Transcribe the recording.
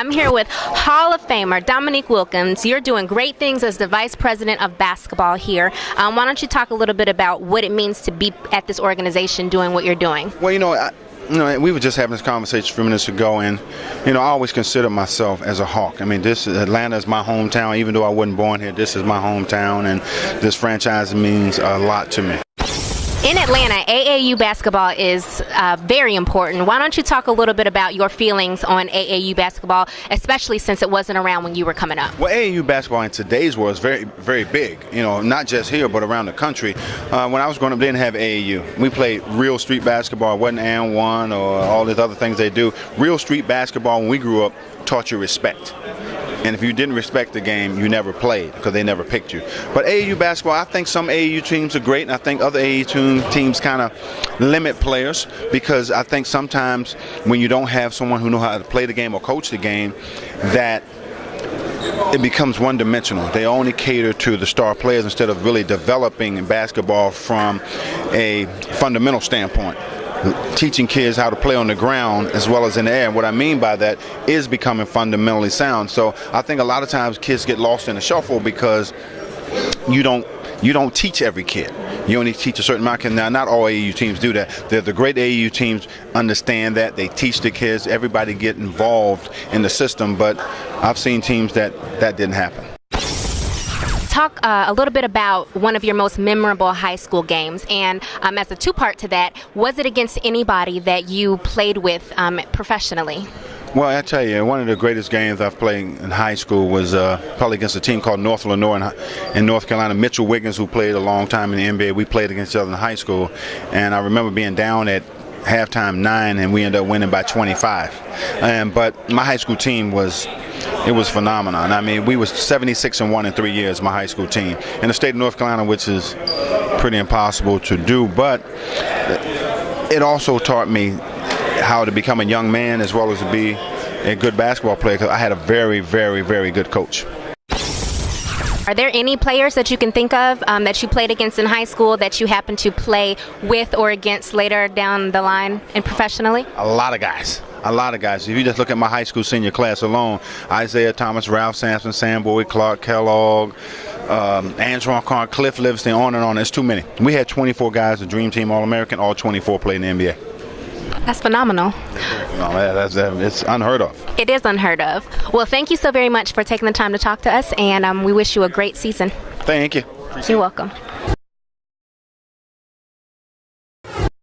I'm here with Hall of Famer Dominique Wilkins. You're doing great things as the Vice President of Basketball here. Why don't you talk a little bit about what it means to be at this organization doing what you're doing? Well, we were just having this conversation a few minutes ago, and I always consider myself as a Hawk. I mean, Atlanta is my hometown. Even though I wasn't born here, this is my hometown, and this franchise means a lot to me. In Atlanta, AAU basketball is very important. Why don't you talk a little bit about your feelings on AAU basketball, especially since it wasn't around when you were coming up? Well, AAU basketball in today's world is very, very big. Not just here, but around the country. When I was growing up, they didn't have AAU. We played real street basketball. It wasn't and one or all these other things they do. Real street basketball, when we grew up, taught you respect. And if you didn't respect the game, you never played because they never picked you. But AAU basketball, I think some AAU teams are great, and I think other AAU teams kind of limit players because I think sometimes when you don't have someone who knows how to play the game or coach the game, that it becomes one-dimensional. They only cater to the star players instead of really developing basketball from a fundamental standpoint. Teaching kids how to play on the ground as well as in the air. And what I mean by that is becoming fundamentally sound. So I think a lot of times kids get lost in the shuffle because you don't teach every kid. You only teach a certain amount. Now, not all AAU teams do that. The great AAU teams understand that. They teach the kids. Everybody get involved in the system. But I've seen teams that didn't happen. Talk a little bit about one of your most memorable high school games, and as a two-part to that, was it against anybody that you played with professionally? Well, I tell you, one of the greatest games I've played in high school was probably against a team called North Illinois in North Carolina. Mitchell Wiggins, who played a long time in the NBA, we played against each other in high school, and I remember being down at halftime 9, and we ended up winning by 25. But my high school team was phenomenal. I mean, we was 76-1 in 3 years, my high school team, in the state of North Carolina, which is pretty impossible to do. But it also taught me how to become a young man as well as to be a good basketball player, because I had a very, very, very good coach. Are there any players that you can think of that you played against in high school that you happen to play with or against later down the line and professionally? A lot of guys. If you just look at my high school senior class alone, Isaiah Thomas, Ralph Sampson, Sam Bowie, Clark Kellogg, Antoine Carr, Cliff Livingston, on and on. It's too many. We had 24 guys, the Dream Team All-American, all 24 played in the NBA. That's phenomenal. It's unheard of. It is unheard of. Well, thank you so very much for taking the time to talk to us, and we wish you a great season. Thank you. You're welcome.